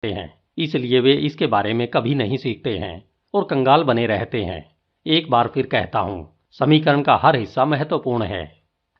हैं, इसलिए वे इसके बारे में कभी नहीं सीखते हैं और कंगाल बने रहते हैं। एक बार फिर कहता हूं, समीकरण का हर हिस्सा महत्वपूर्ण है।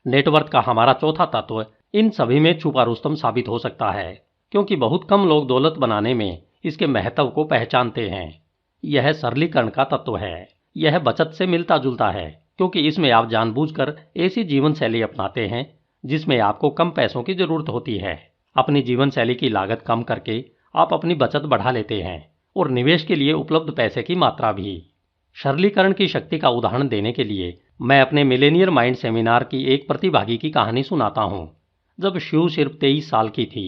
नेटवर्थ का हमारा चौथा तत्व इन सभी में छुपा रुस्तम साबित हो सकता है, क्योंकि बहुत कम लोग दौलत बनाने में इसके महत्व को पहचानते हैं। यह सरलीकरण का तत्व है। यह बचत से मिलता जुलता है, क्योंकि इसमें आप जानबूझकर ऐसी जीवन शैली अपनाते हैं जिसमें आपको कम पैसों की जरूरत होती है। अपनी जीवन शैली की लागत कम करके आप अपनी बचत बढ़ा लेते हैं और निवेश के लिए उपलब्ध पैसे की मात्रा भी। सरलीकरण की शक्ति का उदाहरण देने के लिए मैं अपने मिलेनियर माइंड सेमिनार की एक प्रतिभागी की कहानी सुनाता हूं। जब शिव सिर्फ 23 साल की थी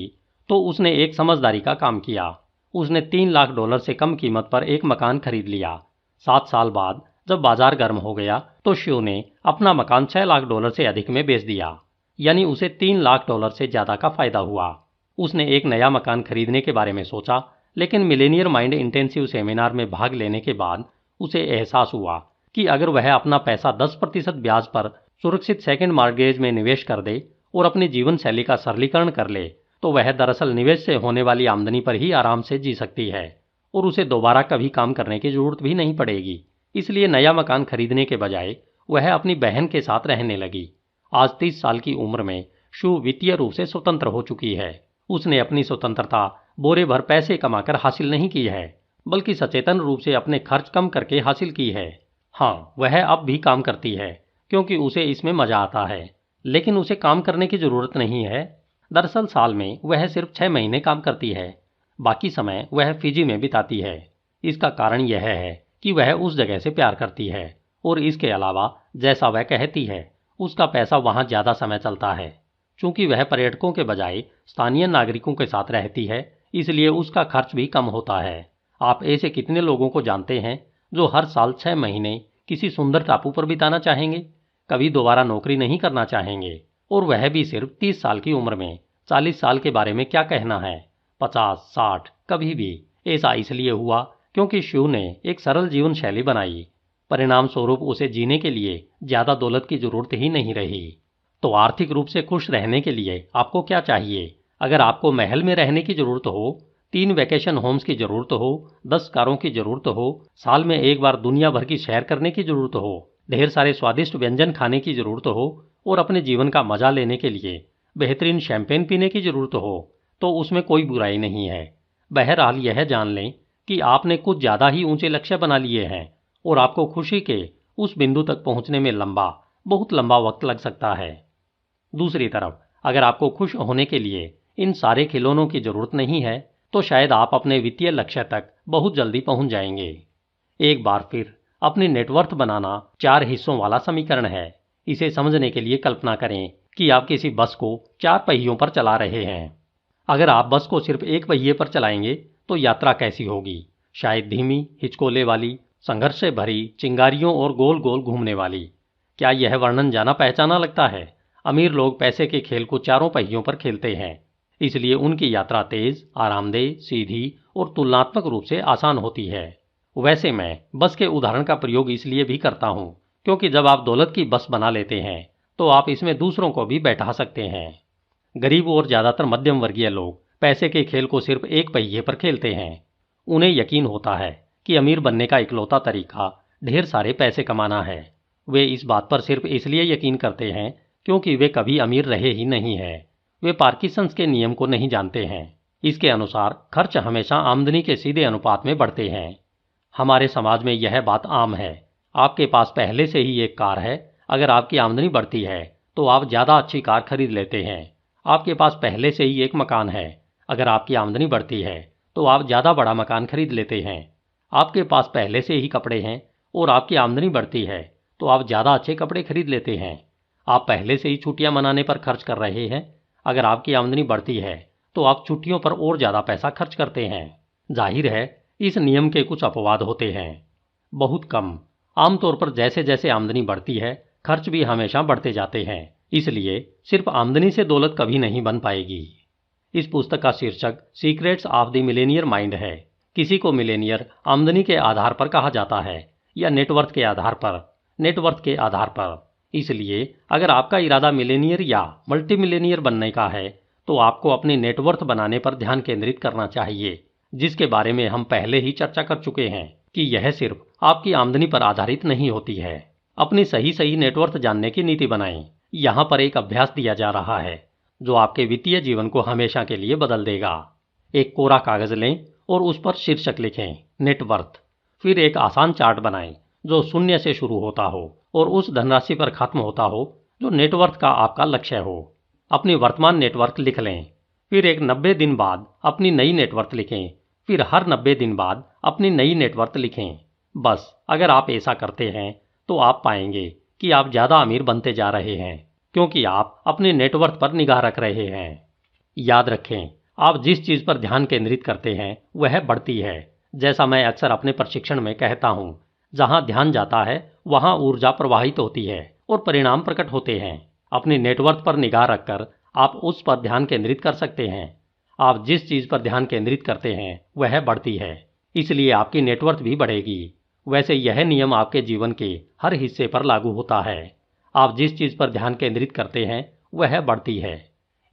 तो उसने एक समझदारी का काम किया। उसने $3 लाख से कम कीमत पर एक मकान खरीद लिया। 7 साल बाद जब बाजार गर्म हो गया तो शिव ने अपना मकान $6 लाख से अधिक में बेच दिया, यानी उसे $3 लाख से ज्यादा का फायदा हुआ। उसने एक नया मकान खरीदने के बारे में सोचा, लेकिन मिलेनियर माइंड इंटेंसिव सेमिनार में भाग लेने के बाद उसे एहसास हुआ कि अगर वह अपना पैसा 10% ब्याज पर सुरक्षित सेकंड मॉर्गेज में निवेश कर दे और अपनी जीवन शैली का सरलीकरण कर ले तो वह दरअसल निवेश से होने वाली आमदनी पर ही आराम से जी सकती है और उसे दोबारा कभी काम करने की जरूरत भी नहीं पड़ेगी। इसलिए नया मकान खरीदने के बजाय वह अपनी बहन के साथ रहने लगी। आज 30 साल की उम्र में शु वित्तीय रूप से स्वतंत्र हो चुकी है। उसने अपनी स्वतंत्रता बोरे भर पैसे कमाकर हासिल नहीं की है, बल्कि सचेतन रूप से अपने खर्च कम करके हासिल की है। हाँ, वह अब भी काम करती है क्योंकि उसे इसमें मजा आता है, लेकिन उसे काम करने की जरूरत नहीं है। दरअसल साल में वह सिर्फ 6 महीने काम करती है, बाकी समय वह फिजी में बिताती है। इसका कारण यह है कि वह उस जगह से प्यार करती है और इसके अलावा जैसा वह कहती है उसका पैसा वहां ज्यादा समय चलता है। चूंकि वह पर्यटकों के बजाय स्थानीय नागरिकों के साथ रहती है, इसलिए उसका खर्च भी कम होता है। आप ऐसे कितने लोगों को जानते हैं जो हर साल 6 महीने किसी सुंदर टापू पर बिताना चाहेंगे, कभी दोबारा नौकरी नहीं करना चाहेंगे, और वह भी सिर्फ 30 साल की उम्र में। 40 साल के बारे में क्या कहना है, 50, 60, कभी भी। ऐसा इसलिए हुआ क्योंकि शिव ने एक सरल जीवन शैली बनाई। परिणाम स्वरूप उसे जीने के लिए ज्यादा दौलत की जरूरत ही नहीं रही। तो आर्थिक रूप से खुश रहने के लिए आपको क्या चाहिए? अगर आपको महल में रहने की जरूरत हो, 3 वैकेशन होम्स की जरूरत हो, 10 कारों की जरूरत हो, साल में एक बार दुनिया भर की सैर करने की जरूरत हो, ढेर सारे स्वादिष्ट व्यंजन खाने की जरूरत हो और अपने जीवन का मजा लेने के लिए बेहतरीन शैंपेन पीने की जरूरत हो, तो उसमें कोई बुराई नहीं है। बहरहाल यह जान लें कि आपने कुछ ज्यादा ही ऊंचे लक्ष्य बना लिए हैं और आपको खुशी के उस बिंदु तक पहुंचने में बहुत लंबा वक्त लग सकता है। दूसरी तरफ अगर आपको खुश होने के लिए इन सारे खिलौनों की जरूरत नहीं है तो शायद आप अपने वित्तीय लक्ष्य तक बहुत जल्दी पहुंच जाएंगे। एक बार फिर अपनी नेटवर्थ बनाना 4 हिस्सों वाला समीकरण है। इसे समझने के लिए कल्पना करें कि आप किसी बस को 4 पहियों पर चला रहे हैं। अगर आप बस को सिर्फ एक पहिए पर चलाएंगे तो यात्रा कैसी होगी? शायद धीमी, हिचकोले वाली, संघर्ष से भरी, चिंगारियों और गोल गोल घूमने वाली। क्या यह वर्णन जाना पहचाना लगता है? अमीर लोग पैसे के खेल को 4 पहियों पर खेलते हैं, इसलिए उनकी यात्रा तेज, आरामदेह, सीधी और तुलनात्मक रूप से आसान होती है। वैसे मैं बस के उदाहरण का प्रयोग इसलिए भी करता हूं क्योंकि जब आप दौलत की बस बना लेते हैं तो आप इसमें दूसरों को भी बैठा सकते हैं। गरीब और ज्यादातर मध्यम वर्गीय लोग पैसे के खेल को सिर्फ एक पहिए पर खेलते हैं। उन्हें यकीन होता है कि अमीर बनने का इकलौता तरीका ढेर सारे पैसे कमाना है। वे इस बात पर सिर्फ इसलिए यकीन करते हैं क्योंकि वे कभी अमीर रहे ही नहीं है। वे पार्किंसंस के नियम को नहीं जानते हैं। इसके अनुसार खर्च हमेशा आमदनी के सीधे अनुपात में बढ़ते हैं। हमारे समाज में यह बात आम है। आपके पास पहले से ही एक कार है, अगर आपकी आमदनी बढ़ती है तो आप ज्यादा अच्छी कार खरीद लेते हैं। आपके पास पहले से ही एक मकान है, अगर आपकी आमदनी बढ़ती है तो आप ज्यादा बड़ा मकान खरीद लेते हैं। आपके पास पहले से ही कपड़े हैं और आपकी आमदनी बढ़ती है तो आप ज्यादा अच्छे कपड़े खरीद लेते हैं। आप पहले से ही छुट्टियां मनाने पर खर्च कर रहे हैं, अगर आपकी आमदनी बढ़ती है तो आप छुट्टियों पर और ज्यादा पैसा खर्च करते हैं। जाहिर है इस नियम के कुछ अपवाद होते हैं, बहुत कम। आमतौर पर जैसे जैसे आमदनी बढ़ती है खर्च भी हमेशा बढ़ते जाते हैं, इसलिए सिर्फ आमदनी से दौलत कभी नहीं बन पाएगी। इस पुस्तक का शीर्षक secrets of the millionaire mind है। किसी को मिलेनियर आमदनी के आधार पर कहा जाता है या नेटवर्थ के आधार पर। इसलिए अगर आपका इरादा मिलेनियर या मल्टी मिलेनियर बनने का है तो आपको अपनी नेटवर्थ बनाने पर ध्यान केंद्रित करना चाहिए, जिसके बारे में हम पहले ही चर्चा कर चुके हैं कि यह सिर्फ आपकी आमदनी पर आधारित नहीं होती है। अपनी सही नेटवर्थ जानने की नीति बनाएं। यहाँ पर एक अभ्यास दिया जा रहा है जो आपके वित्तीय जीवन को हमेशा के लिए बदल देगा। एक कोरा कागज लें और उस पर शीर्षक लिखें, नेटवर्थ। फिर एक आसान चार्ट बनाएं जो शून्य से शुरू होता हो और उस धनराशि पर खत्म होता हो जो नेटवर्थ का आपका लक्ष्य हो। अपनी वर्तमान नेटवर्थ लिख लें। फिर एक 90 दिन बाद अपनी नई नेटवर्थ लिखें। फिर हर 90 दिन बाद अपनी नई नेटवर्थ लिखें। बस अगर आप ऐसा करते हैं तो आप पाएंगे कि आप ज़्यादा अमीर बनते जा रहे हैं, क्योंकि आप अपने नेटवर्थ पर निगाह रख रहे हैं। याद रखें, आप जिस चीज़ पर ध्यान केंद्रित करते हैं वह बढ़ती है। जैसा मैं अक्सर अपने प्रशिक्षण में कहता हूँ, जहाँ ध्यान जाता है वहाँ ऊर्जा प्रवाहित होती है और परिणाम प्रकट होते हैं। अपनी नेटवर्थ पर निगाह रखकर आप उस पर ध्यान केंद्रित कर सकते हैं। आप जिस चीज़ पर ध्यान केंद्रित करते हैं वह बढ़ती है, इसलिए आपकी नेटवर्थ भी बढ़ेगी। वैसे यह नियम आपके जीवन के हर हिस्से पर लागू होता है। आप जिस चीज़ पर ध्यान केंद्रित करते हैं वह बढ़ती है।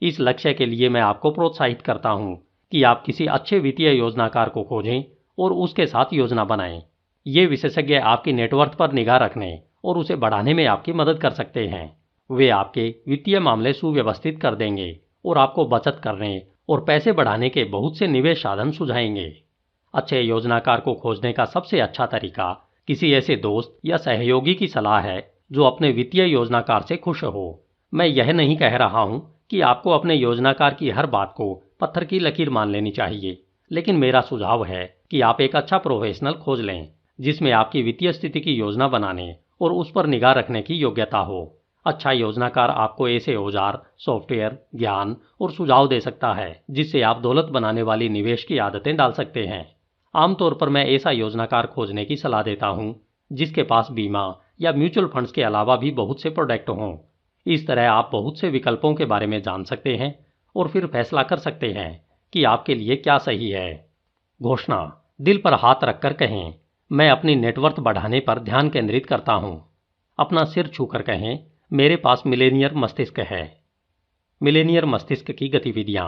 इस लक्ष्य के लिए मैं आपको प्रोत्साहित करता हूँ कि आप किसी अच्छे वित्तीय योजनाकार को खोजें और उसके साथ योजना बनाएं। ये विशेषज्ञ आपकी नेटवर्थ पर निगाह रखने और उसे बढ़ाने में आपकी मदद कर सकते हैं। वे आपके वित्तीय मामले सुव्यवस्थित कर देंगे और आपको बचत करने और पैसे बढ़ाने के बहुत से निवेश साधन सुझाएंगे। अच्छे योजनाकार को खोजने का सबसे अच्छा तरीका किसी ऐसे दोस्त या सहयोगी की सलाह है जो अपने वित्तीय योजनाकार से खुश हो। मैं यह नहीं कह रहा हूं कि आपको अपने योजनाकार की हर बात को पत्थर की लकीर मान लेनी चाहिए, लेकिन मेरा सुझाव है कि आप एक अच्छा प्रोफेशनल खोज लें जिसमें आपकी वित्तीय स्थिति की योजना बनाने और उस पर निगाह रखने की योग्यता हो। अच्छा योजनाकार आपको ऐसे औजार, सॉफ्टवेयर, ज्ञान और सुझाव दे सकता है जिससे आप दौलत बनाने वाली निवेश की आदतें डाल सकते हैं। आमतौर पर मैं ऐसा योजनाकार खोजने की सलाह देता हूं जिसके पास बीमा या म्यूचुअल फंड्स के अलावा भी बहुत से प्रोडक्ट हों। इस तरह आप बहुत से विकल्पों के बारे में जान सकते हैं और फिर फैसला कर सकते हैं कि आपके लिए क्या सही है। घोषणा, दिल पर हाथ रखकर कहें, मैं अपनी नेटवर्थ बढ़ाने पर ध्यान केंद्रित करता हूं। अपना सिर छूकर कहें, मेरे पास मिलेनियर मस्तिष्क है। मिलेनियर मस्तिष्क की गतिविधियां।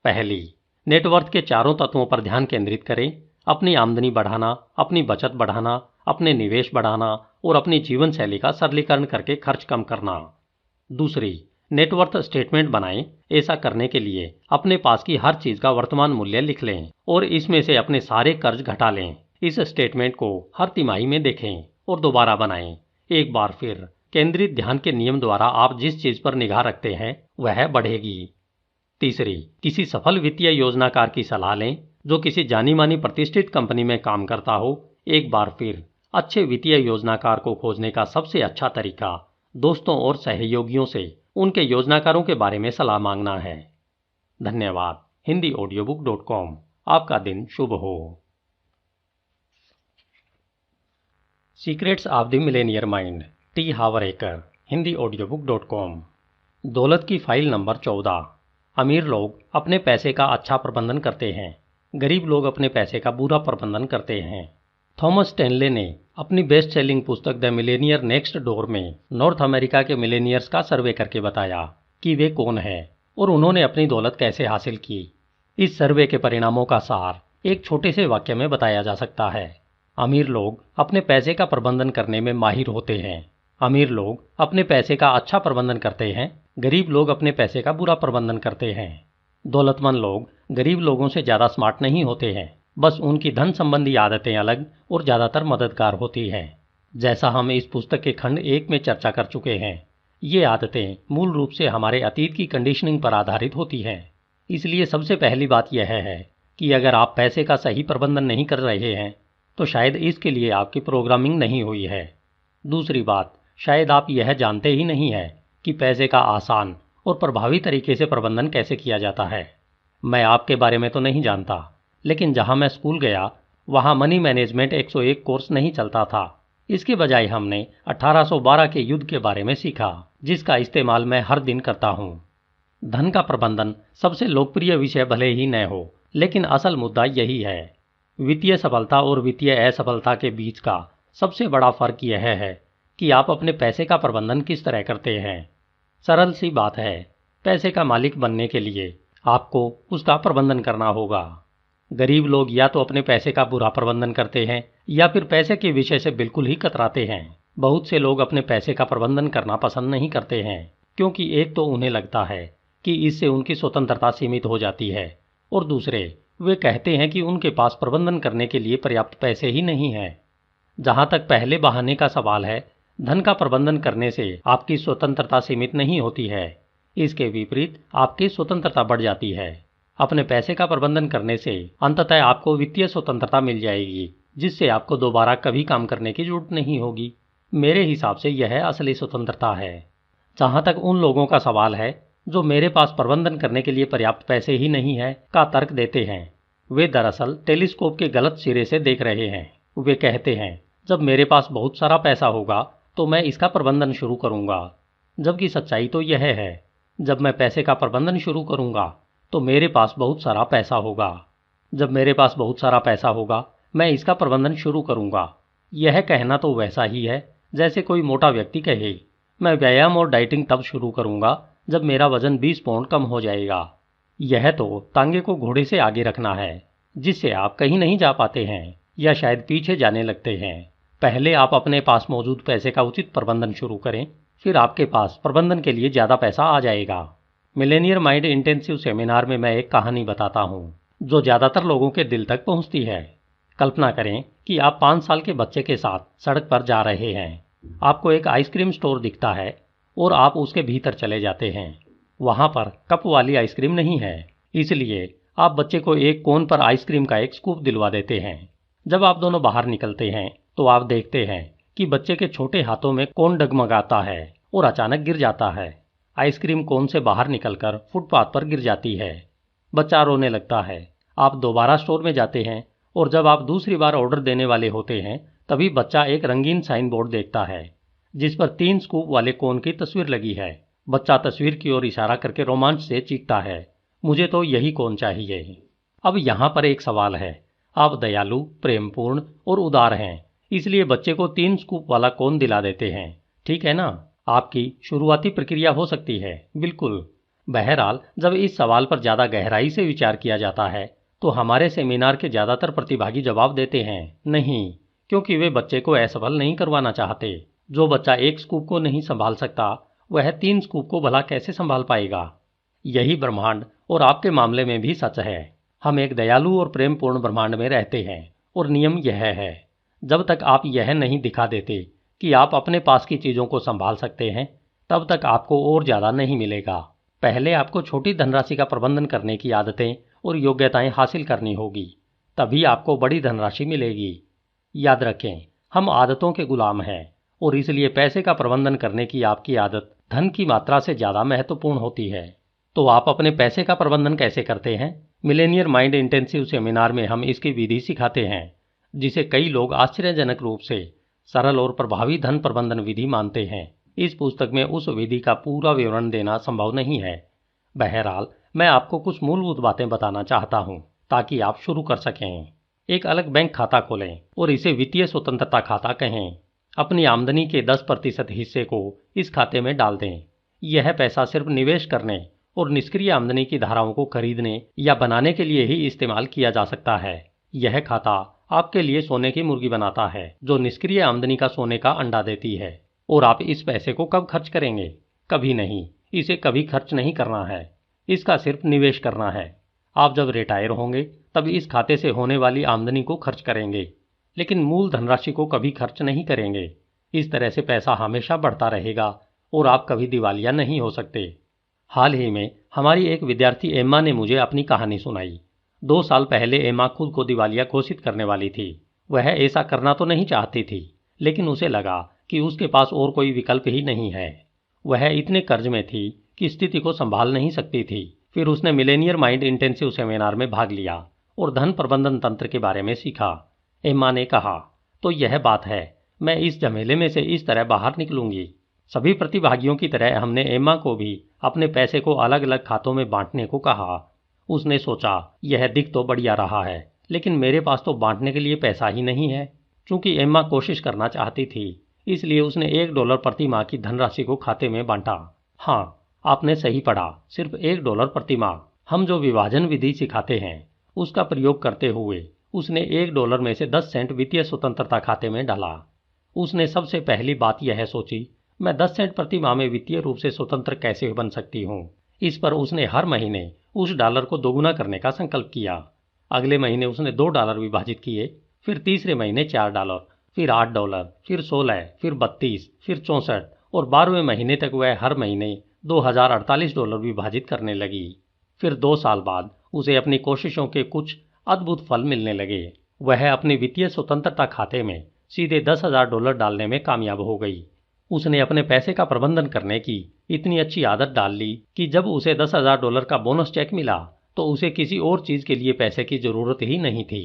पहली, नेटवर्थ के चारों तत्वों पर ध्यान केंद्रित करें। अपनी आमदनी बढ़ाना, अपनी बचत बढ़ाना, अपने निवेश बढ़ाना और अपनी जीवन शैली का सरलीकरण करके खर्च कम करना। दूसरी, नेटवर्थ स्टेटमेंट बनाएं। ऐसा करने के लिए अपने पास की हर चीज का वर्तमान मूल्य लिख लें और इसमें से अपने सारे कर्ज घटा लें। इस स्टेटमेंट को हर तिमाही में देखें और दोबारा बनाएं। एक बार फिर केंद्रित ध्यान के नियम द्वारा आप जिस चीज पर निगाह रखते हैं वह बढ़ेगी। तीसरी, किसी सफल वित्तीय योजनाकार की सलाह लें जो किसी जानी मानी प्रतिष्ठित कंपनी में काम करता हो। एक बार फिर, अच्छे वित्तीय योजनाकार को खोजने का सबसे अच्छा तरीका दोस्तों और सहयोगियों से उनके योजनाकारों के बारे में सलाह मांगना है। धन्यवाद। HindiAudiobook.com। आपका दिन शुभ हो। Secrets of the millionaire mind, T Harv Eker. HindiAudiobook.com। दौलत की फाइल नंबर 14। अमीर लोग अपने पैसे का अच्छा प्रबंधन करते हैं, गरीब लोग अपने पैसे का बुरा प्रबंधन करते हैं। थॉमस स्टैनले ने अपनी बेस्ट सेलिंग पुस्तक द मिलेनियर नेक्स्ट डोर में नॉर्थ अमेरिका के मिलेनियर्स का सर्वे करके बताया कि वे कौन हैं और उन्होंने अपनी दौलत कैसे हासिल की। इस सर्वे के परिणामों का सार एक छोटे से वाक्य में बताया जा सकता है। अमीर लोग अपने पैसे का प्रबंधन करने में माहिर होते हैं। अमीर लोग अपने पैसे का अच्छा प्रबंधन करते हैं, गरीब लोग अपने पैसे का बुरा प्रबंधन करते हैं। दौलतमंद लोग गरीब लोगों से ज़्यादा स्मार्ट नहीं होते हैं, बस उनकी धन संबंधी आदतें अलग और ज़्यादातर मददगार होती हैं। जैसा हम इस पुस्तक के खंड 1 में चर्चा कर चुके हैं, ये आदतें मूल रूप से हमारे अतीत की कंडीशनिंग पर आधारित होती हैं। इसलिए सबसे पहली बात यह है कि अगर आप पैसे का सही प्रबंधन नहीं कर रहे हैं तो शायद इसके लिए आपकी प्रोग्रामिंग नहीं हुई है। दूसरी बात, शायद आप यह जानते ही नहीं है कि पैसे का आसान और प्रभावी तरीके से प्रबंधन कैसे किया जाता है। मैं आपके बारे में तो नहीं जानता, लेकिन जहां मैं स्कूल गया वहां मनी मैनेजमेंट 101 कोर्स नहीं चलता था। इसके बजाय हमने 1812 के युद्ध के बारे में सीखा, जिसका इस्तेमाल मैं हर दिन करता हूं। धन का प्रबंधन सबसे लोकप्रिय विषय भले ही न हो, लेकिन असल मुद्दा यही है। वित्तीय सफलता और वित्तीय असफलता के बीच का सबसे बड़ा फर्क यह है कि आप अपने पैसे का प्रबंधन किस तरह करते हैं। सरल सी बात है, पैसे का मालिक बनने के लिए आपको उसका प्रबंधन करना होगा। गरीब लोग या तो अपने पैसे का बुरा प्रबंधन करते हैं या फिर पैसे के विषय से बिल्कुल ही कतराते हैं। बहुत से लोग अपने पैसे का प्रबंधन करना पसंद नहीं करते हैं, क्योंकि एक तो उन्हें लगता है कि इससे उनकी स्वतंत्रता सीमित हो जाती है, और दूसरे वे कहते हैं कि उनके पास प्रबंधन करने के लिए पर्याप्त पैसे ही नहीं है। जहां तक पहले बहाने का सवाल है, धन का प्रबंधन करने से आपकी स्वतंत्रता सीमित नहीं होती है, इसके विपरीत आपकी स्वतंत्रता बढ़ जाती है। अपने पैसे का प्रबंधन करने से अंततः आपको वित्तीय स्वतंत्रता मिल जाएगी, जिससे आपको दोबारा कभी काम करने की जरूरत नहीं होगी। मेरे हिसाब से यह असली स्वतंत्रता है। जहां तक उन लोगों का सवाल है जो मेरे पास प्रबंधन करने के लिए पर्याप्त पैसे ही नहीं है का तर्क देते हैं, वे दरअसल टेलीस्कोप के गलत सिरे से देख रहे हैं। वे कहते हैं जब मेरे पास बहुत सारा पैसा होगा तो मैं इसका प्रबंधन शुरू करूंगा, जबकि सच्चाई तो यह है जब मैं पैसे का प्रबंधन शुरू करूंगा तो मेरे पास बहुत सारा पैसा होगा। जब मेरे पास बहुत सारा पैसा होगा मैं इसका प्रबंधन शुरू करूंगा। यह कहना तो वैसा ही है जैसे कोई मोटा व्यक्ति कहे मैं व्यायाम और डाइटिंग तब शुरू करूंगा जब मेरा वजन 20 पाउंड कम हो जाएगा। यह तो तांगे को घोड़े से आगे रखना है, जिससे आप कहीं नहीं जा पाते हैं या शायद पीछे जाने लगते हैं। पहले आप अपने पास मौजूद पैसे का उचित प्रबंधन शुरू करें, फिर आपके पास प्रबंधन के लिए ज्यादा पैसा आ जाएगा। मिलेनियर माइंड इंटेंसिव सेमिनार में मैं एक कहानी बताता हूँ जो ज्यादातर लोगों के दिल तक पहुँचती है। कल्पना करें कि आप 5 साल के बच्चे के साथ सड़क पर जा रहे हैं। आपको एक आइसक्रीम स्टोर दिखता है और आप उसके भीतर चले जाते हैं। वहां पर कप वाली आइसक्रीम नहीं है, इसलिए आप बच्चे को एक कोन पर आइसक्रीम का एक स्कूप दिलवा देते हैं। जब आप दोनों बाहर निकलते हैं तो आप देखते हैं कि बच्चे के छोटे हाथों में कोन डगमगाता है और अचानक गिर जाता है। आइसक्रीम कोन से बाहर निकलकर फुटपाथ पर गिर जाती है। बच्चा रोने लगता है। आप दोबारा स्टोर में जाते हैं और जब आप दूसरी बार ऑर्डर देने वाले होते हैं तभी बच्चा एक रंगीन साइन बोर्ड देखता है जिस पर 3 स्कूप वाले कोन की तस्वीर लगी है। बच्चा तस्वीर की ओर इशारा करके रोमांच से चीखता है, मुझे तो यही कोन चाहिए। अब यहाँ पर एक सवाल है, आप दयालु, प्रेमपूर्ण और उदार हैं, इसलिए बच्चे को 3 स्कूप वाला कोन दिला देते हैं, ठीक है ना? आपकी शुरुआती प्रक्रिया हो सकती है, बिल्कुल। बहरहाल जब इस सवाल पर ज्यादा गहराई से विचार किया जाता है तो हमारे सेमिनार के ज्यादातर प्रतिभागी जवाब देते हैं नहीं, क्योंकि वे बच्चे को असफल नहीं करवाना चाहते। जो बच्चा 1 स्कूप को नहीं संभाल सकता वह 3 स्कूप को भला कैसे संभाल पाएगा? यही ब्रह्मांड और आपके मामले में भी सच है। हम एक दयालु और प्रेमपूर्ण ब्रह्मांड में रहते हैं और नियम यह है, जब तक आप यह नहीं दिखा देते कि आप अपने पास की चीजों को संभाल सकते हैं तब तक आपको और ज्यादा नहीं मिलेगा। पहले आपको छोटी धनराशि का प्रबंधन करने की आदतें और योग्यताएं हासिल करनी होगी, तभी आपको बड़ी धनराशि मिलेगी। याद रखें, हम आदतों के गुलाम हैं और इसलिए पैसे का प्रबंधन करने की आपकी आदत धन की मात्रा से ज्यादा महत्वपूर्ण होती है। तो आप अपने पैसे का प्रबंधन कैसे करते हैं? मिलेनियर माइंड इंटेंसिव सेमिनार में हम इसकी विधि सिखाते हैं, जिसे कई लोग आश्चर्यजनक रूप से सरल और प्रभावी धन प्रबंधन विधि मानते हैं। इस पुस्तक में उस विधि का पूरा विवरण देना संभव नहीं है। बहरहाल मैं आपको कुछ मूलभूत बातें बताना चाहता हूं ताकि आप शुरू कर सकें। एक अलग बैंक खाता खोलें और इसे वित्तीय स्वतंत्रता खाता कहें। अपनी आमदनी के 10% हिस्से को इस खाते में डाल दें। यह पैसा सिर्फ निवेश करने और निष्क्रिय आमदनी की धाराओं को खरीदने या बनाने के लिए ही इस्तेमाल किया जा सकता है। यह खाता आपके लिए सोने की मुर्गी बनाता है जो निष्क्रिय आमदनी का सोने का अंडा देती है। और आप इस पैसे को कब खर्च करेंगे? कभी नहीं। इसे कभी खर्च नहीं करना है, इसका सिर्फ निवेश करना है। आप जब रिटायर होंगे तब इस खाते से होने वाली आमदनी को खर्च करेंगे, लेकिन मूल धनराशि को कभी खर्च नहीं करेंगे। इस तरह से पैसा हमेशा बढ़ता रहेगा और आप कभी दिवालिया नहीं हो सकते। हाल ही में हमारी एक विद्यार्थी एम्मा ने मुझे अपनी कहानी सुनाई। 2 साल पहले एम्मा खुद को दिवालिया घोषित करने वाली थी। वह ऐसा करना तो नहीं चाहती थी, लेकिन उसे लगा कि उसके पास और कोई विकल्प ही नहीं है। वह इतने कर्ज में थी कि स्थिति को संभाल नहीं सकती थी। फिर उसने मिलेनियर माइंड इंटेंसिव सेमिनार में भाग लिया और धन प्रबंधन तंत्र के बारे में सीखा। एम्मा ने कहा, तो यह बात है, मैं इस झमेले में से इस तरह बाहर निकलूंगी। सभी प्रतिभागियों की तरह हमने एम्मा को भी अपने पैसे को अलग अलग खातों में बांटने को कहा। उसने सोचा, यह दिख तो बढ़िया रहा है, लेकिन मेरे पास तो बांटने के लिए पैसा ही नहीं है। चूंकि एम्मा कोशिश करना चाहती थी, इसलिए उसने $1 प्रति माह की धनराशि को खाते में बांटा। हाँ, आपने सही पढ़ा, सिर्फ $1 प्रति माह। हम जो विभाजन विधि सिखाते हैं उसका प्रयोग करते हुए उसने $1 में से 10 सेंट वित्तीय स्वतंत्रता खाते में डाला। उसने सबसे पहली बात यह सोची, मैं 10 सेंट प्रति माह में वित्तीय रूप से स्वतंत्र कैसे बन सकती हूँ। इस पर उसने हर महीने उस डॉलर को दोगुना करने का संकल्प किया। अगले महीने उसने $2 विभाजित किए, फिर तीसरे महीने $4, फिर $8, फिर 16, फिर 32, फिर 64 और 12वें महीने तक वह हर महीने $2048 विभाजित करने लगी। फिर 2 साल बाद उसे अपनी कोशिशों के कुछ अद्भुत फल मिलने लगे। वह अपनी वित्तीय स्वतंत्रता खाते में सीधे $10,000 डालने में कामयाब हो गई। उसने अपने पैसे का प्रबंधन करने की इतनी अच्छी आदत डाल ली कि जब उसे $10,000 का बोनस चेक मिला तो उसे किसी और चीज के लिए पैसे की जरूरत ही नहीं थी।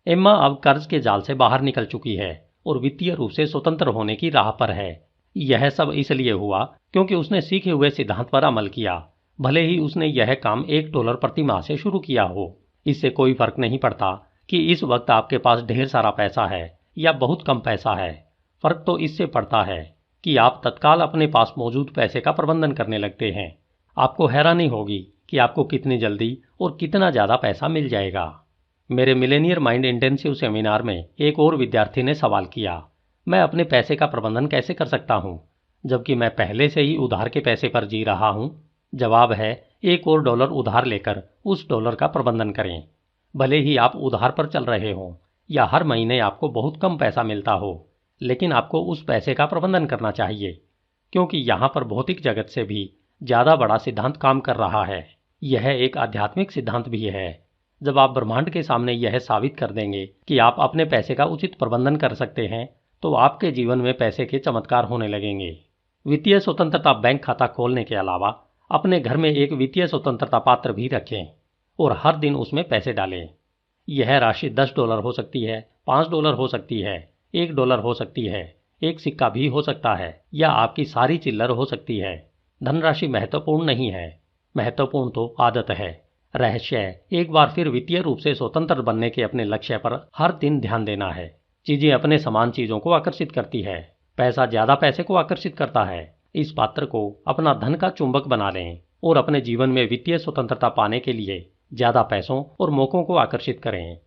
एम्मा अब कर्ज के जाल से बाहर निकल चुकी है और वित्तीय रूप से स्वतंत्र होने की राह पर है। यह सब इसलिए हुआ क्योंकि उसने सीखे हुए सिद्धांत पर अमल किया। भले ही उसने यह काम $1 प्रति माह से शुरू किया हो, इससे कोई फर्क नहीं पड़ता कि इस वक्त आपके पास ढेर सारा पैसा है या बहुत कम पैसा है। फर्क तो इससे पड़ता है कि आप तत्काल अपने पास मौजूद पैसे का प्रबंधन करने लगते हैं। आपको हैरानी होगी कि आपको कितनी जल्दी और कितना ज्यादा पैसा मिल जाएगा। मेरे मिलेनियर माइंड इंटेंसिव सेमिनार में एक और विद्यार्थी ने सवाल किया, मैं अपने पैसे का प्रबंधन कैसे कर सकता हूँ जबकि मैं पहले से ही उधार के पैसे पर जी रहा हूँ। जवाब है, एक और डॉलर उधार लेकर उस डॉलर का प्रबंधन करें। भले ही आप उधार पर चल रहे हों या हर महीने आपको बहुत कम पैसा मिलता हो, लेकिन आपको उस पैसे का प्रबंधन करना चाहिए, क्योंकि यहाँ पर भौतिक जगत से भी ज्यादा बड़ा सिद्धांत काम कर रहा है। यह एक आध्यात्मिक सिद्धांत भी है। जब आप ब्रह्मांड के सामने यह साबित कर देंगे कि आप अपने पैसे का उचित प्रबंधन कर सकते हैं तो आपके जीवन में पैसे के चमत्कार होने लगेंगे। वित्तीय स्वतंत्रता बैंक खाता खोलने के अलावा अपने घर में एक वित्तीय स्वतंत्रता पात्र भी रखें और हर दिन उसमें पैसे डालें। यह राशि $10 हो सकती है, $5 हो सकती है, $1 हो सकती है, एक सिक्का भी हो सकता है या आपकी सारी चिल्लर हो सकती है। धनराशि महत्वपूर्ण नहीं है, महत्वपूर्ण तो आदत है। रहस्य एक बार फिर वित्तीय रूप से स्वतंत्र बनने के अपने लक्ष्य पर हर दिन ध्यान देना है। चीजें अपने समान चीजों को आकर्षित करती है, पैसा ज्यादा पैसे को आकर्षित करता है। इस पात्र को अपना धन का चुंबक बना लें और अपने जीवन में वित्तीय स्वतंत्रता पाने के लिए ज्यादा पैसों और मौकों को आकर्षित करें।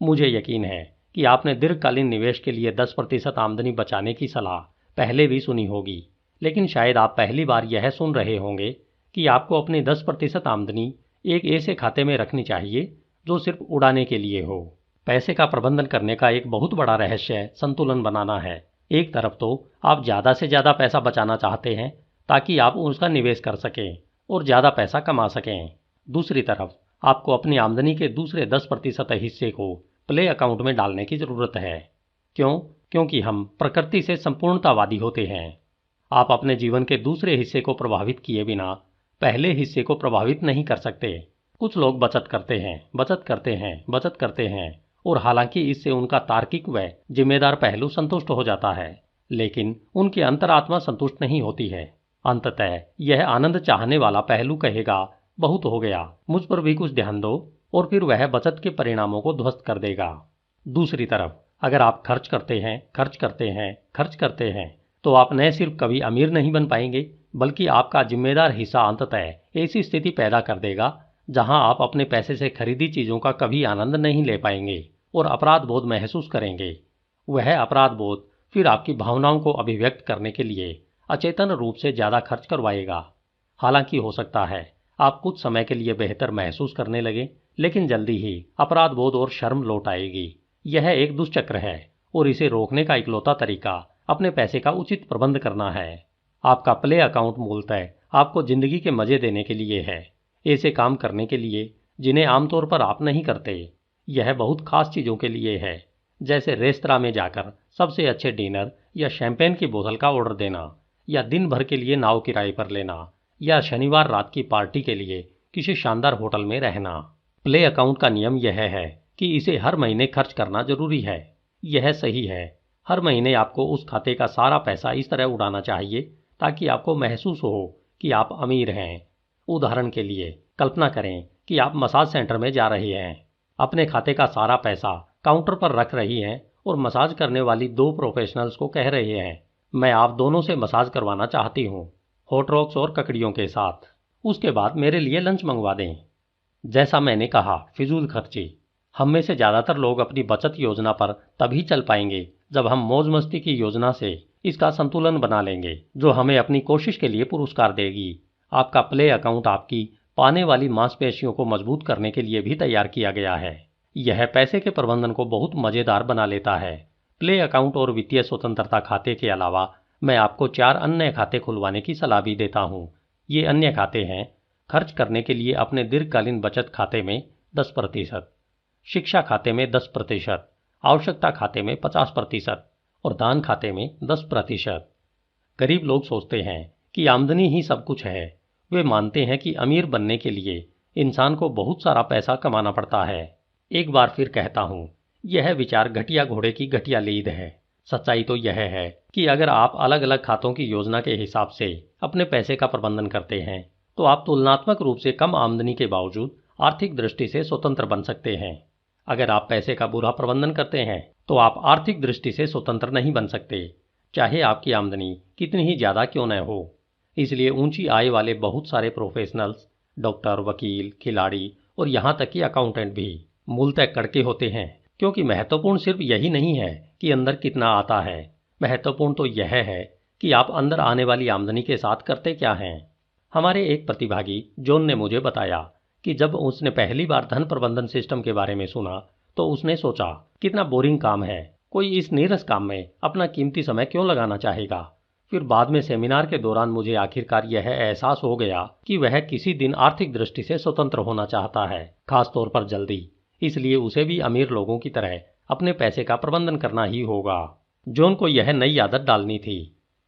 मुझे यकीन है कि आपने दीर्घकालीन निवेश के लिए 10% आमदनी बचाने की सलाह पहले भी सुनी होगी, लेकिन शायद आप पहली बार यह सुन रहे होंगे कि आपको अपनी 10% आमदनी एक ऐसे खाते में रखनी चाहिए जो सिर्फ उड़ाने के लिए हो। पैसे का प्रबंधन करने का एक बहुत बड़ा रहस्य संतुलन बनाना है। एक तरफ तो आप ज्यादा से ज्यादा पैसा बचाना चाहते हैं ताकि आप उसका निवेश कर सकें और ज्यादा पैसा कमा सकें। दूसरी तरफ आपको अपनी आमदनी के दूसरे 10% हिस्से को प्ले अकाउंट में डालने की जरूरत है। क्यों? क्योंकि हम प्रकृति से संपूर्णतावादी होते हैं। आप अपने जीवन के दूसरे हिस्से को प्रभावित किए बिना पहले हिस्से को प्रभावित नहीं कर सकते। कुछ लोग बचत करते हैं, बचत करते हैं, बचत करते हैं और हालांकि इससे उनका तार्किक व जिम्मेदार पहलू संतुष्ट हो जाता है, लेकिन उनकी अंतरात्मा संतुष्ट नहीं होती है। अंततः यह आनंद चाहने वाला पहलू कहेगा, बहुत हो गया, मुझ पर भी कुछ ध्यान दो, और फिर वह बचत के परिणामों को ध्वस्त कर देगा। दूसरी तरफ अगर आप खर्च करते हैं, खर्च करते हैं, खर्च करते हैं, तो आप न सिर्फ कभी अमीर नहीं बन पाएंगे बल्कि आपका जिम्मेदार हिस्सा अंततः ऐसी स्थिति पैदा कर देगा जहां आप अपने पैसे से खरीदी चीजों का कभी आनंद नहीं ले पाएंगे और अपराध बोध महसूस करेंगे। वह अपराध बोध फिर आपकी भावनाओं को अभिव्यक्त करने के लिए अचेतन रूप से ज्यादा खर्च करवाएगा। हालांकि हो सकता है आप कुछ समय के लिए बेहतर महसूस करने लगे, लेकिन जल्दी ही अपराध बोध और शर्म लौट आएगी। यह एक दुष्चक्र है और इसे रोकने का इकलौता तरीका अपने पैसे का उचित प्रबंध करना है। आपका प्ले अकाउंट मूलतः आपको जिंदगी के मजे देने के लिए है, ऐसे काम करने के लिए जिन्हें आमतौर पर आप नहीं करते। यह बहुत खास चीजों के लिए है, जैसे रेस्तरां में जाकर सबसे अच्छे डिनर या शैंपेन की बोतल का ऑर्डर देना, या दिन भर के लिए नाव किराए पर लेना, या शनिवार रात की पार्टी के लिए किसी शानदार होटल में रहना। प्ले अकाउंट का नियम यह है कि इसे हर महीने खर्च करना जरूरी है। यह सही है, हर महीने आपको उस खाते का सारा पैसा इस तरह उड़ाना चाहिए ताकि आपको महसूस हो कि आप अमीर हैं। उदाहरण के लिए कल्पना करें कि आप मसाज सेंटर में जा रहे हैं, अपने खाते का सारा पैसा काउंटर पर रख रही हैं और मसाज करने वाली 2 प्रोफेशनल्स को कह रहे हैं, मैं आप दोनों से मसाज करवाना चाहती हूँ, हॉट रॉक्स और ककड़ियों के साथ। उसके बाद मेरे लिए लंच मंगवा दें। जैसा मैंने कहा, फिजूल खर्ची। हम में से ज्यादातर लोग अपनी बचत योजना पर तभी चल पाएंगे जब हम मौज मस्ती की योजना से इसका संतुलन बना लेंगे, जो हमें अपनी कोशिश के लिए पुरस्कार देगी। आपका प्ले अकाउंट आपकी पाने वाली मांसपेशियों को मजबूत करने के लिए भी तैयार किया गया है। यह पैसे के प्रबंधन को बहुत मजेदार बना लेता है। प्ले अकाउंट और वित्तीय स्वतंत्रता खाते के अलावा मैं आपको 4 अन्य खाते खुलवाने की सलाह भी देता हूं। ये अन्य खाते हैं: खर्च करने के लिए अपने दीर्घकालीन बचत खाते में 10%, शिक्षा खाते में 10%, आवश्यकता खाते में 50% और दान खाते में 10%। गरीब लोग सोचते हैं कि आमदनी ही सब कुछ है। वे मानते हैं कि अमीर बनने के लिए इंसान को बहुत सारा पैसा कमाना पड़ता है। एक बार फिर कहता हूं, यह विचार घटिया घोड़े की घटिया लीद है। सच्चाई तो यह है कि अगर आप अलग अलग खातों की योजना के हिसाब से अपने पैसे का प्रबंधन करते हैं तो आप तुलनात्मक रूप से कम आमदनी के बावजूद आर्थिक दृष्टि से स्वतंत्र बन सकते हैं। अगर आप पैसे का बुरा प्रबंधन करते हैं तो आप आर्थिक दृष्टि से स्वतंत्र नहीं बन सकते, चाहे आपकी आमदनी कितनी ही ज्यादा क्यों न हो। इसलिए ऊंची आय वाले बहुत सारे प्रोफेशनल्स, डॉक्टर, वकील, खिलाड़ी और यहां तक कि अकाउंटेंट भी मूलतः कड़के होते हैं, क्योंकि महत्वपूर्ण सिर्फ यही नहीं है कि अंदर कितना आता है। महत्वपूर्ण तो यह है कि आप अंदर आने वाली आमदनी के साथ करते क्या हैं। हमारे एक प्रतिभागी जॉन ने मुझे बताया कि जब उसने पहली बार धन प्रबंधन सिस्टम के बारे में सुना तो उसने सोचा, कितना बोरिंग काम है, कोई इस नीरस काम में अपना कीमती समय क्यों लगाना चाहेगा। फिर बाद में सेमिनार के दौरान मुझे आखिरकार यह एहसास हो गया कि वह किसी दिन आर्थिक दृष्टि से स्वतंत्र होना चाहता है, खासतौर पर जल्दी। इसलिए उसे भी अमीर लोगों की तरह अपने पैसे का प्रबंधन करना ही होगा। जॉन को यह नई आदत डालनी थी,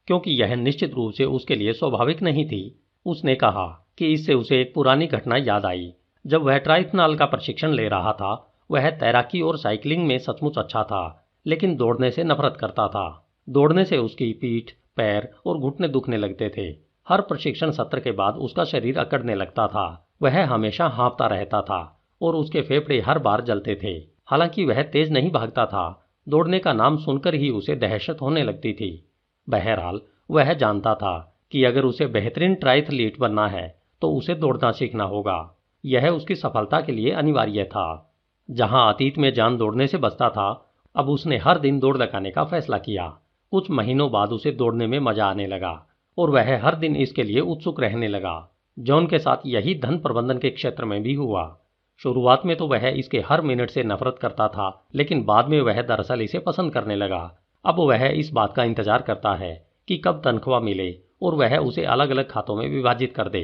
क्योंकि यह निश्चित रूप से उसके लिए स्वाभाविक नहीं थी। उसने कहा कि इससे उसे एक पुरानी घटना याद आई। जब वह ट्राइथनॉल का प्रशिक्षण ले रहा था, वह तैराकी और साइकिलिंग में सचमुच अच्छा था, लेकिन दौड़ने से नफरत करता था। दौड़ने से उसकी पीठ, पैर और घुटने दुखने लगते थे। हर प्रशिक्षण सत्र के बाद उसका शरीर अकड़ने लगता था। वह हमेशा हाँफता रहता था और उसके फेफड़े हर बार जलते थे। हालांकि वह तेज नहीं भागता था, दौड़ने का नाम सुनकर ही उसे दहशत होने लगती थी। बहरहाल वह जानता था कि अगर उसे बेहतरीन ट्राइथलीट बनना है तो उसे दौड़ना सीखना होगा। यह उसकी सफलता के लिए अनिवार्य था। जहां अतीत में जान दौड़ने से बचता था, अब उसने हर दिन दौड़ लगाने का फैसला किया। कुछ महीनों बाद उसे दौड़ने में मजा आने लगा और वह हर दिन इसके लिए उत्सुक रहने लगा। जॉन के साथ यही धन प्रबंधन के क्षेत्र में भी हुआ। शुरुआत में तो वह इसके हर मिनट से नफरत करता था, लेकिन बाद में वह दरअसल इसे पसंद करने लगा। अब वह इस बात का इंतजार करता है कि कब तनख्वाह मिले और वह उसे अलग अलग खातों में विभाजित कर दे।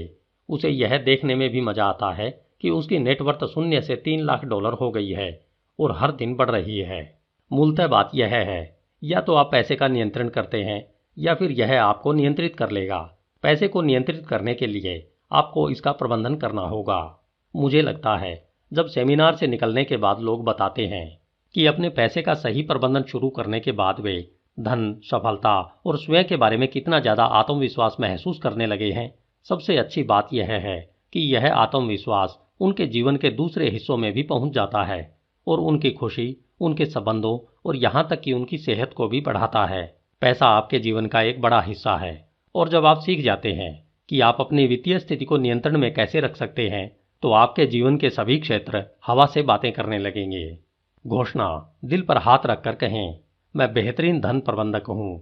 उसे यह देखने में भी मजा आता है कि उसकी नेटवर्थ $0 से $3 लाख हो गई है और हर दिन बढ़ रही है। मूलतः बात यह है, या तो आप पैसे का नियंत्रण करते हैं या फिर यह आपको नियंत्रित कर लेगा। पैसे को नियंत्रित करने के लिए आपको इसका प्रबंधन करना होगा। मुझे लगता है जब सेमिनार से निकलने के बाद लोग बताते हैं कि अपने पैसे का सही प्रबंधन शुरू करने के बाद वे धन, सफलता और स्वयं के बारे में कितना ज्यादा आत्मविश्वास महसूस करने लगे हैं, सबसे अच्छी बात यह है कि यह आत्मविश्वास उनके जीवन के दूसरे हिस्सों में भी पहुंच जाता है और उनकी खुशी, उनके संबंधों और यहां तक कि उनकी सेहत को भी बढ़ाता है। पैसा आपके जीवन का एक बड़ा हिस्सा है और जब आप सीख जाते हैं कि आप अपनी वित्तीय स्थिति को नियंत्रण में कैसे रख सकते हैं, तो आपके जीवन के सभी क्षेत्र हवा से बातें करने लगेंगे। घोषणा दिल पर हाथ रखकर कहें, मैं बेहतरीन धन प्रबंधक हूं।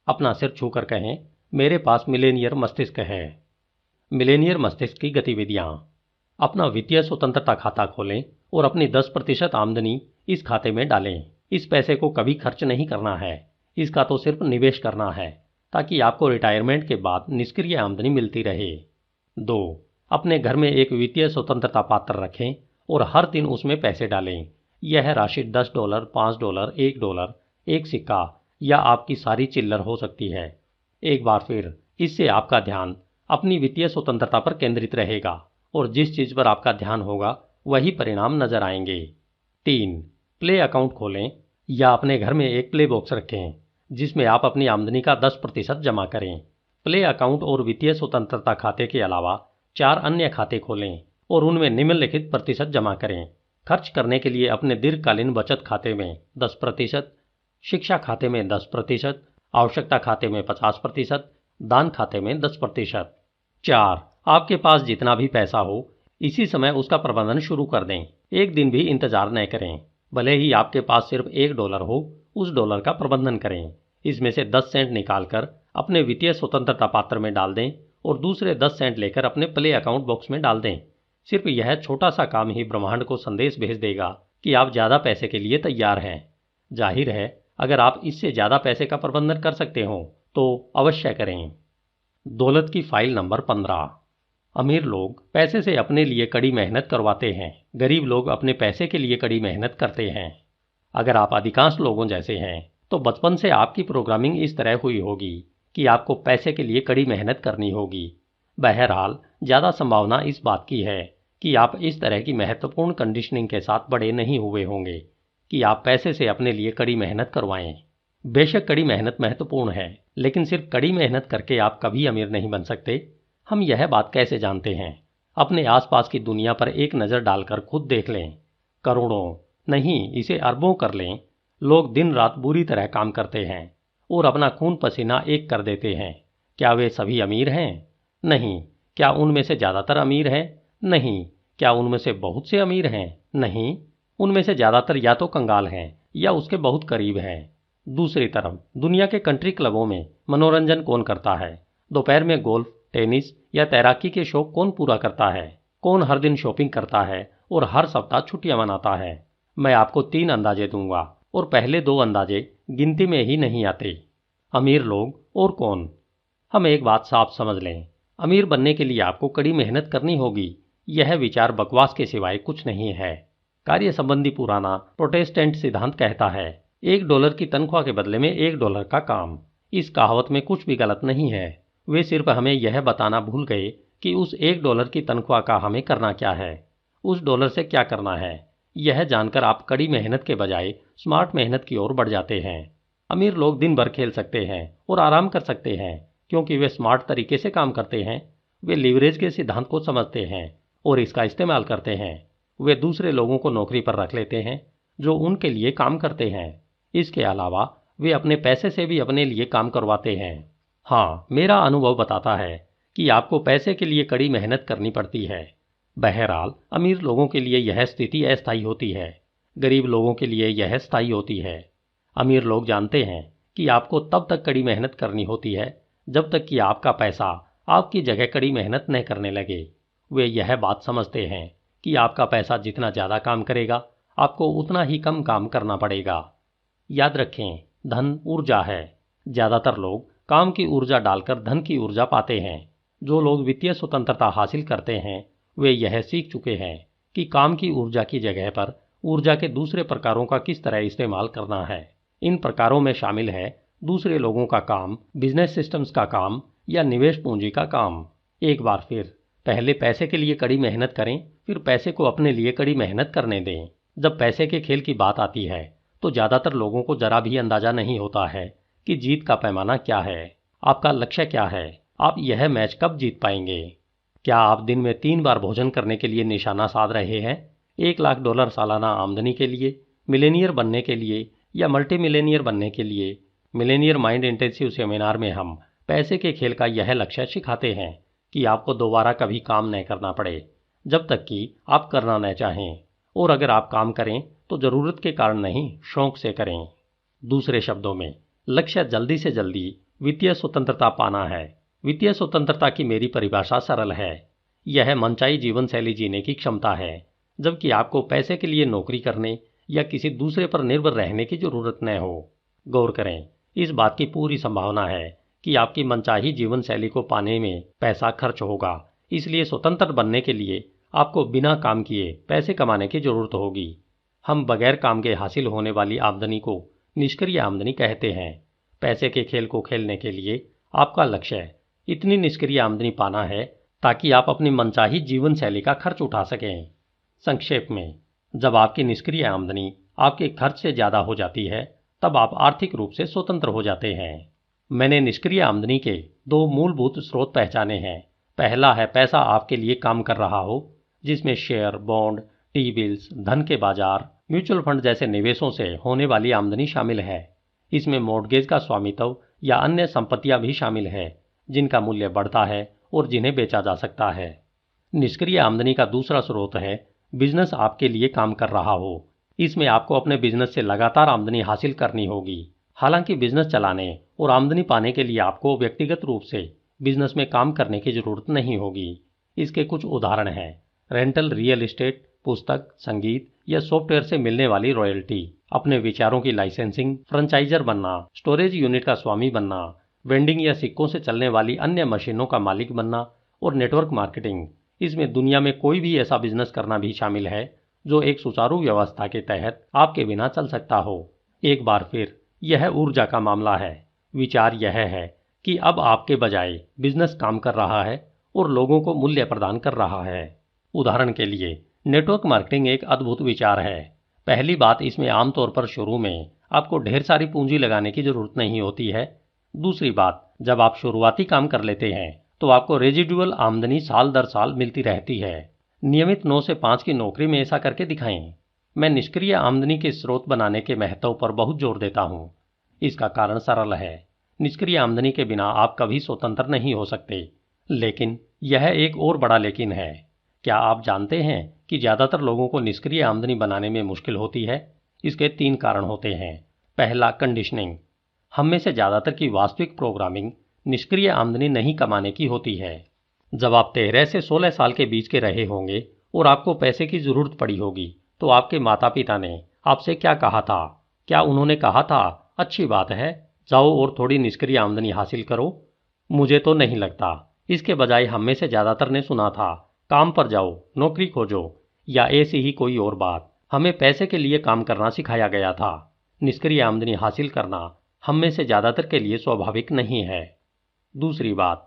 अपना सिर छूकर कहें, मेरे पास मिलेनियर मस्तिष्क है। मिलेनियर मस्तिष्क की गतिविधियां: अपना वित्तीय स्वतंत्रता खाता खोलें और अपनी 10% आमदनी इस खाते में डालें। इस पैसे को कभी खर्च नहीं करना है, इसका तो सिर्फ निवेश करना है ताकि आपको रिटायरमेंट के बाद निष्क्रिय आमदनी मिलती रहे। 2. अपने घर में एक वित्तीय स्वतंत्रता पात्र रखें और हर दिन उसमें पैसे डालें। यह राशि $10, $5, $1, एक सिक्का या आपकी सारी चिल्लर हो सकती है। एक बार फिर, इससे आपका ध्यान अपनी वित्तीय स्वतंत्रता पर केंद्रित रहेगा और जिस चीज पर आपका ध्यान होगा वही परिणाम नजर आएंगे। 3. प्ले अकाउंट खोलें या अपने घर में एक प्ले बॉक्स रखें जिसमें आप अपनी आमदनी का 10% जमा करें। प्ले अकाउंट और वित्तीय स्वतंत्रता खाते के अलावा 4 अन्य खाते खोलें और उनमें निम्नलिखित प्रतिशत जमा करें। खर्च करने के लिए अपने दीर्घकालीन बचत खाते में 10%, शिक्षा खाते में 10%, आवश्यकता खाते में 50%, दान खाते में 10%। 4. आपके पास जितना भी पैसा हो, इसी समय उसका प्रबंधन शुरू कर दें। एक दिन भी इंतजार न करें। भले ही आपके पास सिर्फ $1 हो, उस डॉलर का प्रबंधन करें। इसमें से 10 सेंट निकालकर अपने वित्तीय स्वतंत्रता पात्र में डाल दें और दूसरे 10 सेंट लेकर अपने प्ले अकाउंट बॉक्स में डाल दें। सिर्फ यह छोटा सा काम ही ब्रह्मांड को संदेश भेज देगा कि आप ज्यादा पैसे के लिए तैयार हैं। जाहिर है, अगर आप इससे ज्यादा पैसे का प्रबंधन कर सकते हो तो अवश्य करें। दौलत की फाइल नंबर 15। अमीर लोग पैसे से अपने लिए कड़ी मेहनत करवाते हैं, गरीब लोग अपने पैसे के लिए कड़ी मेहनत करते हैं। अगर आप अधिकांश लोगों जैसे हैं तो बचपन से आपकी प्रोग्रामिंग इस तरह हुई होगी कि आपको पैसे के लिए कड़ी मेहनत करनी होगी। बहरहाल, ज्यादा संभावना इस बात की है कि आप इस तरह की महत्वपूर्ण कंडीशनिंग के साथ बड़े नहीं हुए होंगे कि आप पैसे से अपने लिए कड़ी मेहनत करवाएं। बेशक कड़ी मेहनत महत्वपूर्ण है, लेकिन सिर्फ कड़ी मेहनत करके आप कभी अमीर नहीं बन सकते। हम यह बात कैसे जानते हैं? अपने आसपास की दुनिया पर एक नज़र डालकर खुद देख लें। करोड़ों नहीं, इसे अरबों कर लें, लोग दिन रात बुरी तरह काम करते हैं और अपना खून पसीना एक कर देते हैं। क्या वे सभी अमीर हैं? नहीं। क्या उनमें से ज़्यादातर अमीर हैं? नहीं। क्या उनमें से बहुत से अमीर हैं? नहीं। उनमें से ज़्यादातर या तो कंगाल हैं या उसके बहुत करीब हैं। दूसरी तरफ दुनिया के कंट्री क्लबों में मनोरंजन कौन करता है? दोपहर में गोल्फ, टेनिस या तैराकी के शौक कौन पूरा करता है? कौन हर दिन शॉपिंग करता है और हर सप्ताह छुट्टियां मनाता है? मैं आपको 3 अंदाजे दूंगा और पहले 2 अंदाजे गिनती में ही नहीं आते। अमीर लोग और कौन? हम एक बात साफ समझ लें, अमीर बनने के लिए आपको कड़ी मेहनत करनी होगी। यह विचार बकवास के सिवाय कुछ नहीं है। कार्य संबंधी पुराना प्रोटेस्टेंट सिद्धांत कहता है, $1 की तनख्वाह के बदले में $1 का काम। इस कहावत में कुछ भी गलत नहीं है। वे सिर्फ हमें यह बताना भूल गए कि उस $1 की तनख्वाह का हमें करना क्या है, उस डॉलर से क्या करना है। यह जानकर आप कड़ी मेहनत के बजाय स्मार्ट मेहनत की ओर बढ़ जाते हैं। अमीर लोग दिन भर खेल सकते हैं और आराम कर सकते हैं क्योंकि वे स्मार्ट तरीके से काम करते हैं। वे लीवरेज के सिद्धांत को समझते हैं और इसका इस्तेमाल करते हैं। वे दूसरे लोगों को नौकरी पर रख लेते हैं जो उनके लिए काम करते हैं। इसके अलावा वे अपने पैसे से भी अपने लिए काम करवाते हैं। हाँ, मेरा अनुभव बताता है कि आपको पैसे के लिए कड़ी मेहनत करनी पड़ती है। बहरहाल, अमीर लोगों के लिए यह स्थिति अस्थायी होती है, गरीब लोगों के लिए यह स्थायी होती है। अमीर लोग जानते हैं कि आपको तब तक कड़ी मेहनत करनी होती है जब तक कि आपका पैसा आपकी जगह कड़ी मेहनत न करने लगे। वे यह बात समझते हैं कि आपका पैसा जितना ज़्यादा काम करेगा, आपको उतना ही कम काम करना पड़ेगा। याद रखें, धन ऊर्जा है। ज़्यादातर लोग काम की ऊर्जा डालकर धन की ऊर्जा पाते हैं। जो लोग वित्तीय स्वतंत्रता हासिल करते हैं वे यह सीख चुके हैं कि काम की ऊर्जा की जगह पर ऊर्जा के दूसरे प्रकारों का किस तरह इस्तेमाल करना है। इन प्रकारों में शामिल है दूसरे लोगों का काम, बिजनेस सिस्टम्स का काम या निवेश पूंजी का काम। एक बार फिर, पहले पैसे के लिए कड़ी मेहनत करें, फिर पैसे को अपने लिए कड़ी मेहनत करने दें। जब पैसे के खेल की बात आती है तो ज़्यादातर लोगों को जरा भी अंदाजा नहीं होता है कि जीत का पैमाना क्या है, आपका लक्ष्य क्या है, आप यह मैच कब जीत पाएंगे। क्या आप दिन में 3 बार भोजन करने के लिए निशाना साध रहे हैं? $1 लाख सालाना आमदनी के लिए, मिलेनियर बनने के लिए या मल्टी मिलेनियर बनने के लिए? मिलेनियर माइंड इंटेंसिव सेमिनार में हम पैसे के खेल का यह लक्ष्य सिखाते हैं कि आपको दोबारा कभी काम न करना पड़े जब तक कि आप करना न चाहें, और अगर आप काम करें तो जरूरत के कारण नहीं, शौक से करें। दूसरे शब्दों में, लक्ष्य जल्दी से जल्दी वित्तीय स्वतंत्रता पाना है। वित्तीय स्वतंत्रता की मेरी परिभाषा सरल है, यह मनचाही जीवन शैली जीने की क्षमता है, जबकि आपको पैसे के लिए नौकरी करने या किसी दूसरे पर निर्भर रहने की जरूरत न हो। गौर करें, इस बात की पूरी संभावना है कि आपकी मनचाही जीवन शैली को पाने में पैसा खर्च होगा, इसलिए स्वतंत्र बनने के लिए आपको बिना काम किए पैसे कमाने की जरूरत होगी। हम बगैर काम के हासिल होने वाली आमदनी को निष्क्रिय आमदनी कहते हैं। पैसे के खेल को खेलने के लिए आपका लक्ष्य इतनी निष्क्रिय आमदनी पाना है ताकि आप अपनी मनचाही जीवन शैली का खर्च उठा सकें। संक्षेप में, जब आपकी निष्क्रिय आमदनी आपके खर्च से ज़्यादा हो जाती है तब आप आर्थिक रूप से स्वतंत्र हो जाते हैं। मैंने निष्क्रिय आमदनी के 2 मूलभूत स्रोत पहचाने हैं। पहला है पैसा आपके लिए काम कर रहा हो, जिसमें शेयर, बॉन्ड, टी बिल्स, धन के बाजार, म्यूचुअल फंड जैसे निवेशों से होने वाली आमदनी शामिल है। इसमें मॉर्गेज का स्वामित्व या अन्य संपत्तियां भी शामिल है जिनका मूल्य बढ़ता है और जिन्हें बेचा जा सकता है। निष्क्रिय आमदनी का दूसरा स्रोत है बिजनेस आपके लिए काम कर रहा हो। इसमें आपको अपने बिजनेस से लगातार आमदनी हासिल करनी होगी। हालांकि बिजनेस चलाने और आमदनी पाने के लिए आपको व्यक्तिगत रूप से बिजनेस में काम करने की जरूरत नहीं होगी। इसके कुछ उदाहरण हैं: रेंटल रियल एस्टेट, पुस्तक, संगीत या सॉफ्टवेयर से मिलने वाली रॉयल्टी, अपने विचारों की लाइसेंसिंग, फ्रेंचाइजर बनना, स्टोरेज यूनिट का स्वामी बनना, वेंडिंग या सिक्कों से चलने वाली अन्य मशीनों का मालिक बनना, और नेटवर्क मार्केटिंग। इसमें दुनिया में कोई भी ऐसा बिजनेस करना भी शामिल है जो एक सुचारू व्यवस्था के तहत आपके बिना चल सकता हो। एक बार फिर यह ऊर्जा का मामला है। विचार यह है कि अब आपके बजाय बिजनेस काम कर रहा है और लोगों को मूल्य प्रदान कर रहा है। उदाहरण के लिए, नेटवर्क मार्केटिंग एक अद्भुत विचार है। पहली बात, इसमें आमतौर पर शुरू में आपको ढेर सारी पूंजी लगाने की जरूरत नहीं होती है। दूसरी बात, जब आप शुरुआती काम कर लेते हैं तो आपको रेजिडुअल आमदनी साल दर साल मिलती रहती है। नियमित 9 से 5 की नौकरी में ऐसा करके दिखाएं। मैं निष्क्रिय आमदनी के स्रोत बनाने के महत्व पर बहुत जोर देता हूं। इसका कारण सरल है। निष्क्रिय आमदनी के बिना आप कभी स्वतंत्र नहीं हो सकते। लेकिन यह एक और बड़ा लेकिन है। क्या आप जानते हैं कि ज्यादातर लोगों को निष्क्रिय आमदनी बनाने में मुश्किल होती है? इसके 3 कारण होते हैं। पहला, कंडीशनिंग। हम में से ज्यादातर की वास्तविक प्रोग्रामिंग निष्क्रिय आमदनी नहीं कमाने की होती है। जब आप 13 से 16 साल के बीच के रहे होंगे और आपको पैसे की जरूरत पड़ी होगी, तो आपके माता पिता ने आपसे क्या कहा था? क्या उन्होंने कहा था, अच्छी बात है, जाओ और थोड़ी निष्क्रिय आमदनी हासिल करो? मुझे तो नहीं लगता। इसके बजाय हम में से ज्यादातर ने सुना था, काम पर जाओ, नौकरी खोजो, या ऐसी ही कोई और बात। हमें पैसे के लिए काम करना सिखाया गया था। निष्क्रिय आमदनी हासिल करना हम में से ज्यादातर के लिए स्वाभाविक नहीं है। दूसरी बात,